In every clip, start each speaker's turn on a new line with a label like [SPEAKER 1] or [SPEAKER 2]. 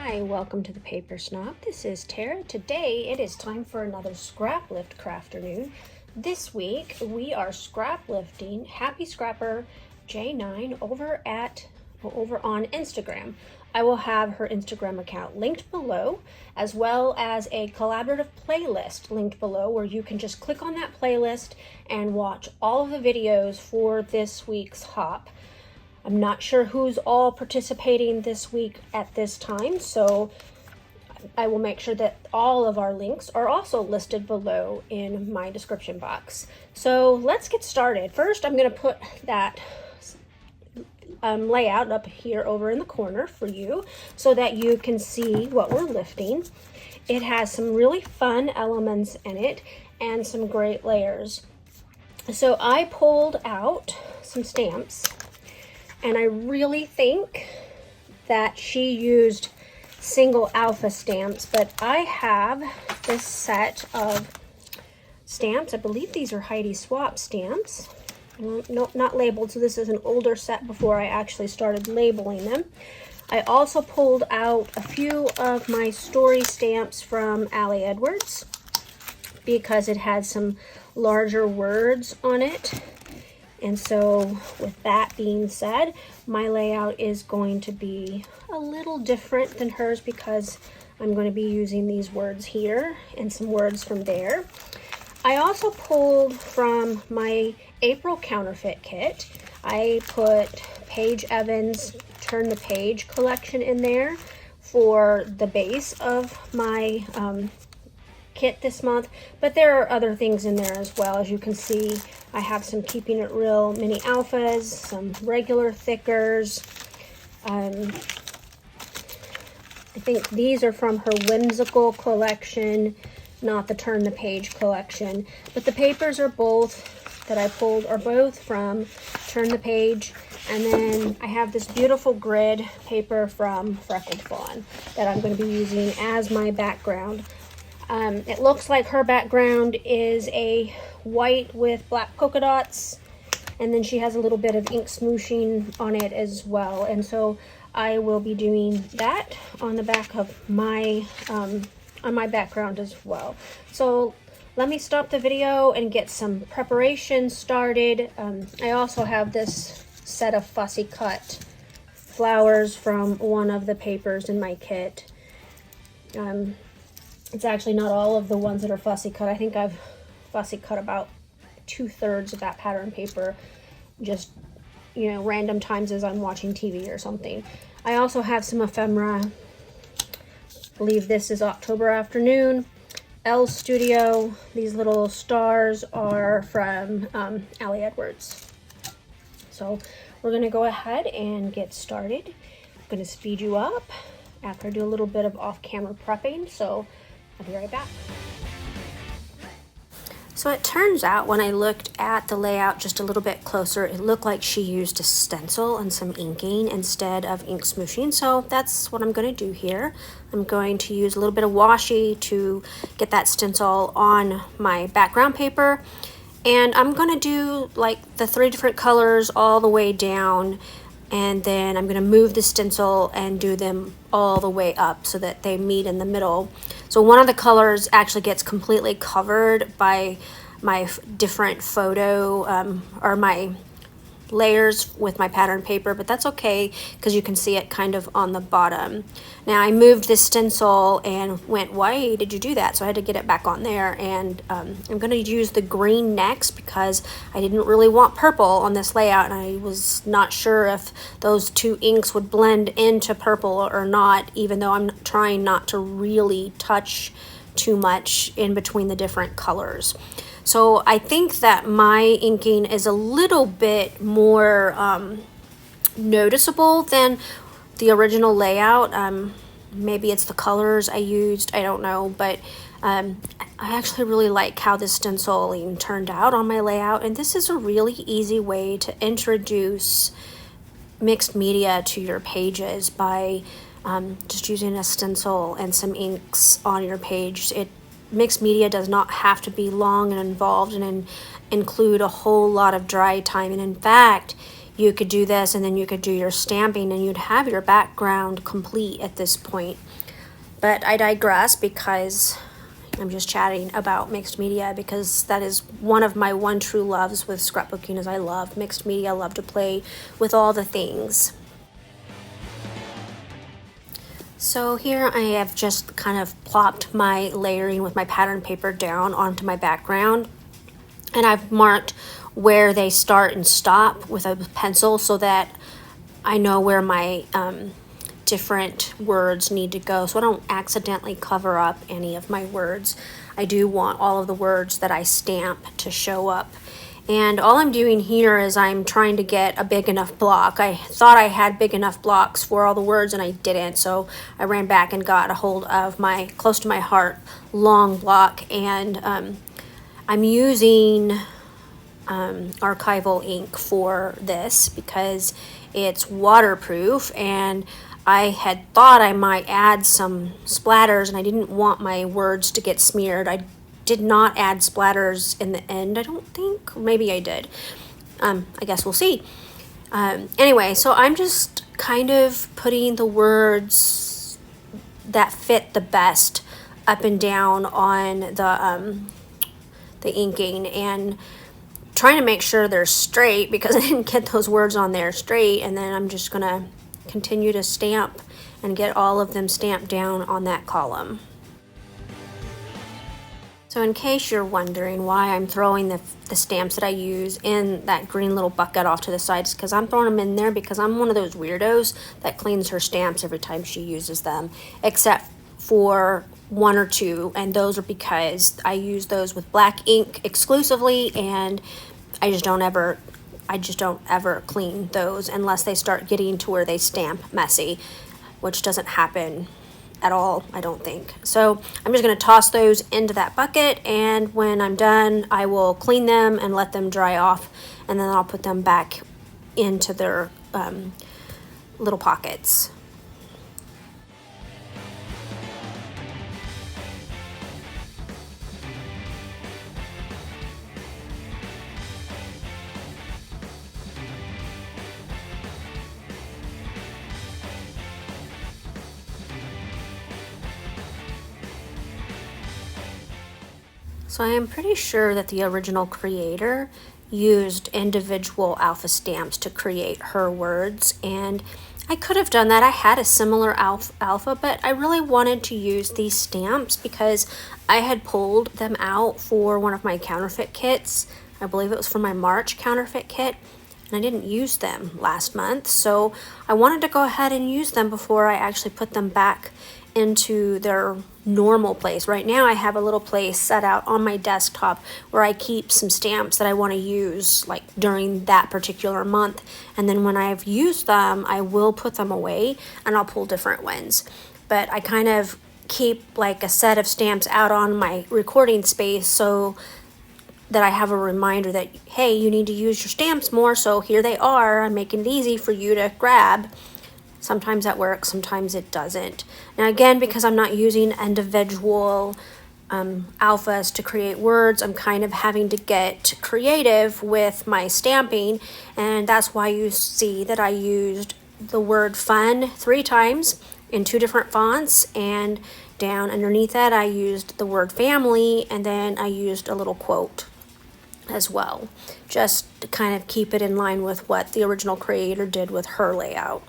[SPEAKER 1] Hi, welcome to the Paper Snob. This is Tara. Today it is time for another Scraplift Crafternoon. This week we are scrap lifting Happy Scrapper J9 over on Instagram. I will have her Instagram account linked below, as well as a collaborative playlist linked below where you can just click on that playlist and watch all of the videos for this week's hop. I'm not sure who's all participating this week at this time, so I will make sure that all of our links are also listed below in my description box. So let's get started. First, I'm going to put that layout up here over in the corner for you so that you can see what we're lifting. It has some really fun elements in it and some great layers. So I pulled out some stamps. And I really think that she used single alpha stamps, but I have this set of stamps. I believe these are Heidi Swap stamps. No, not labeled, so this is an older set before I actually started labeling them. I also pulled out a few of my story stamps from Allie Edwards because it had some larger words on it. And so with that being said, my layout is going to be a little different than hers because I'm going to be using these words here and some words from there. I also pulled from my April counterfeit kit. I put Paige Evans' Turn the Page collection in there for the base of my kit this month, but there are other things in there as well. As you can see, I have some Keeping It Real mini alphas, some regular thickers. I think these are from her whimsical collection, not the Turn the Page collection, but the papers are both that I pulled are both from Turn the Page. And then I have this beautiful grid paper from Freckled Fawn that I'm going to be using as my background. It looks like her background is a white with black polka dots, and then she has a little bit of ink smooshing on it as well. And so I will be doing that on the back of my on my background as well. So let me stop the video and get some preparation started. I also have this set of fussy cut flowers from one of the papers in my kit. It's actually not all of the ones that are fussy cut. I think I've fussy cut about 2/3 of that pattern paper, just, you know, random times as I'm watching TV or something. I also have some ephemera. I believe this is October Afternoon, Elle Studio. These little stars are from Allie Edwards. So we're going to go ahead and get started. I'm going to speed you up after I do a little bit of off-camera prepping. So I'll be right back. So it turns out when I looked at the layout just a little bit closer, it looked like she used a stencil and some inking instead of ink smooshing. So that's what I'm going to do here. I'm going to use a little bit of washi to get that stencil on my background paper. And I'm going to do like the 3 different colors all the way down. And then I'm going to move the stencil and do them all the way up so that they meet in the middle. So one of the colors actually gets completely covered by my different photo or my layers with my pattern paper, but that's okay because you can see it kind of on the bottom. Now I moved this stencil and went, why did you do that? So I had to get it back on there, and I'm going to use the green next because I didn't really want purple on this layout, and I was not sure if those 2 inks would blend into purple or not, even though I'm trying not to really touch too much in between the different colors. So I think that my inking is a little bit more noticeable than the original layout. Maybe it's the colors I used, I don't know, but I actually really like how this stenciling turned out on my layout, and this is a really easy way to introduce mixed media to your pages by just using a stencil and some inks on your page. Mixed media does not have to be long and involved and include a whole lot of dry time, and in fact you could do this and then you could do your stamping and you'd have your background complete at this point. But I digress because I'm just chatting about mixed media, because that is one of my one true loves with scrapbooking, is I love mixed media. I love to play with all the things. So here I have just kind of plopped my layering with my pattern paper down onto my background, and I've marked where they start and stop with a pencil so that I know where my different words need to go, so I don't accidentally cover up any of my words. I do want all of the words that I stamp to show up. And all I'm doing here is I'm trying to get a big enough block. I thought I had big enough blocks for all the words and I didn't, so I ran back and got a hold of my close to my heart long block, and I'm using archival ink for this because it's waterproof, and I had thought I might add some splatters and I didn't want my words to get smeared. I did not add splatters in the end, I don't think. Maybe I did. I guess we'll see. Anyway, so I'm just kind of putting the words that fit the best up and down on the inking and trying to make sure they're straight, because I didn't get those words on there straight. And then I'm just gonna continue to stamp and get all of them stamped down on that column. So in case you're wondering why I'm throwing the stamps that I use in that green little bucket off to the side, it's because I'm throwing them in there because I'm one of those weirdos that cleans her stamps every time she uses them, except for one or two, and those are because I use those with black ink exclusively, and I just don't ever clean those unless they start getting to where they stamp messy, which doesn't happen at all, I don't think. So I'm just going to toss those into that bucket, and when I'm done I will clean them and let them dry off, and then I'll put them back into their little pockets. So I am pretty sure that the original creator used individual alpha stamps to create her words, and I could have done that. I had a similar alpha, but I really wanted to use these stamps because I had pulled them out for one of my counterfeit kits. I believe it was for my March counterfeit kit, and I didn't use them last month, so I wanted to go ahead and use them before I actually put them back into their normal place. Right now I have a little place set out on my desktop where I keep some stamps that I want to use like during that particular month, and then when I've used them I will put them away and I'll pull different ones. But I kind of keep like a set of stamps out on my recording space so that I have a reminder that, hey, you need to use your stamps more, so here they are. I'm making it easy for you to grab. Sometimes that works, sometimes it doesn't. Now again, because I'm not using individual alphas to create words, I'm kind of having to get creative with my stamping, and that's why you see that I used the word fun 3 times in 2 different fonts, and down underneath that I used the word family, and then I used a little quote as well, just to kind of keep it in line with what the original creator did with her layout.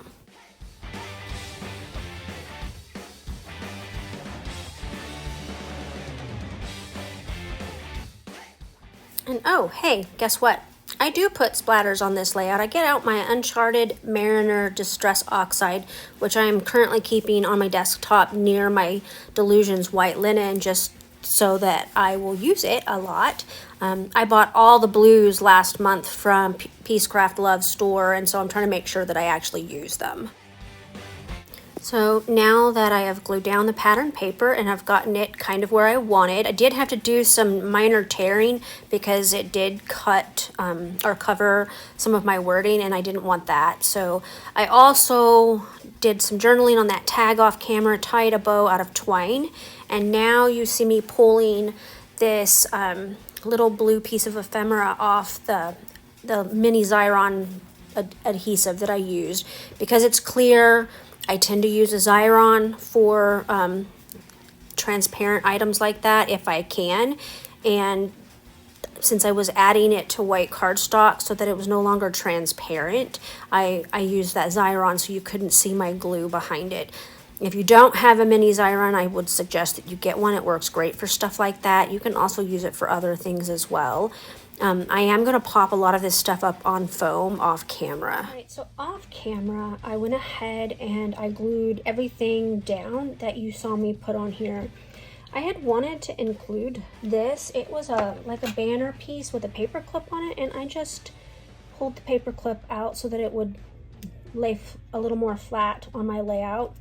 [SPEAKER 1] And oh, hey, guess what? I do put splatters on this layout. I get out my Uncharted Mariner Distress Oxide, which I am currently keeping on my desktop near my Delusions white linen, just so that I will use it a lot. I bought all the blues last month from Peacecraft Love store, and so I'm trying to make sure that I actually use them. So now that I have glued down the pattern paper and I've gotten it kind of where I wanted, I did have to do some minor tearing because it did cut or cover some of my wording, and I didn't want that. So I also did some journaling on that tag off camera, tied a bow out of twine, and now you see me pulling this little blue piece of ephemera off the mini Xyron adhesive that I used. Because it's clear, I tend to use a Xyron for transparent items like that if I can. And since I was adding it to white cardstock so that it was no longer transparent, I used that Xyron so you couldn't see my glue behind it. If you don't have a mini Xyron, I would suggest that you get one. It works great for stuff like that. You can also use it for other things as well. I am going to pop a lot of this stuff up on foam off camera. Alright, so off camera, I went ahead and I glued everything down that you saw me put on here. I had wanted to include this. It was like a banner piece with a paper clip on it, and I just pulled the paper clip out so that it would lay a little more flat on my layout.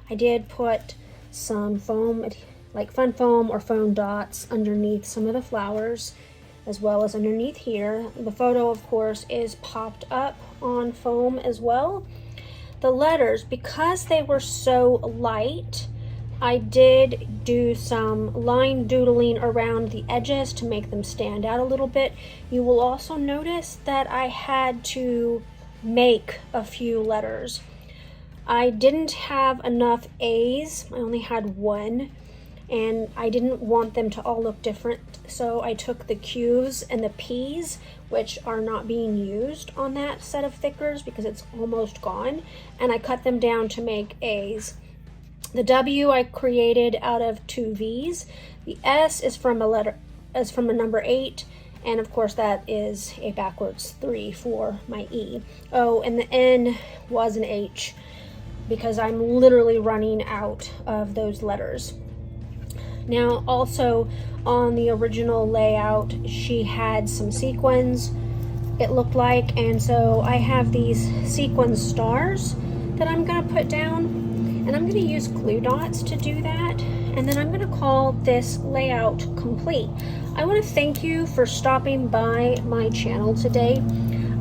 [SPEAKER 1] I did put some foam, like fun foam or foam dots underneath some of the flowers, as well as underneath here. The photo, of course, is popped up on foam as well. The letters, because they were so light, I did do some line doodling around the edges to make them stand out a little bit. You will also notice that I had to make a few letters. I didn't have enough A's, I only had one, and I didn't want them to all look different, so I took the Q's and the P's, which are not being used on that set of thickers because it's almost gone, and I cut them down to make A's. The W I created out of 2 V's. The S is from a number 8, and of course that is a backwards 3 for my E. Oh, and the N was an H because I'm literally running out of those letters. Now, also on the original layout, she had some sequins, it looked like, and so I have these sequin stars that I'm gonna put down, and I'm gonna use glue dots to do that, and then I'm gonna call this layout complete. I wanna thank you for stopping by my channel today.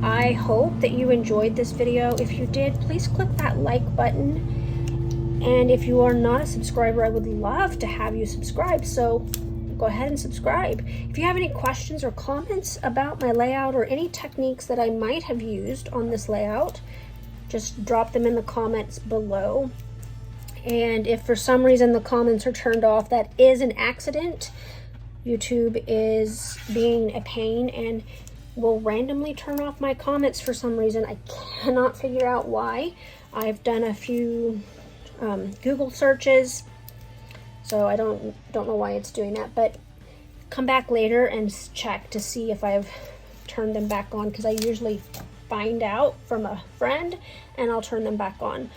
[SPEAKER 1] I hope that you enjoyed this video. If you did, please click that like button. And if you are not a subscriber, I would love to have you subscribe. So go ahead and subscribe. If you have any questions or comments about my layout or any techniques that I might have used on this layout, just drop them in the comments below. And if for some reason the comments are turned off, that is an accident. YouTube is being a pain and will randomly turn off my comments for some reason. I cannot figure out why. I've done a few Google searches, so I don't know why it's doing that, but come back later and check to see if I've turned them back on, because I usually find out from a friend and I'll turn them back on.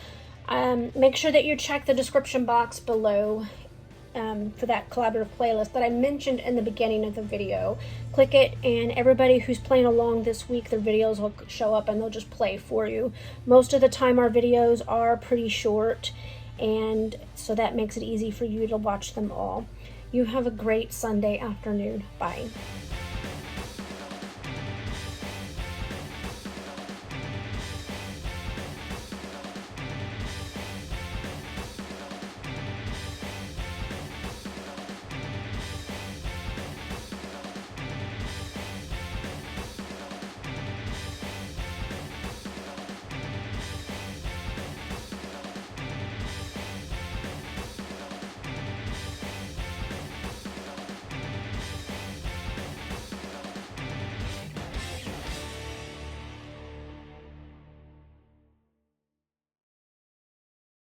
[SPEAKER 1] Make sure that you check the description box below for that collaborative playlist that I mentioned in the beginning of the video. Click it, and everybody who's playing along this week, their videos will show up and they'll just play for you. Most of the time our videos are pretty short, and so that makes it easy for you to watch them all. You have a great Sunday afternoon. Bye.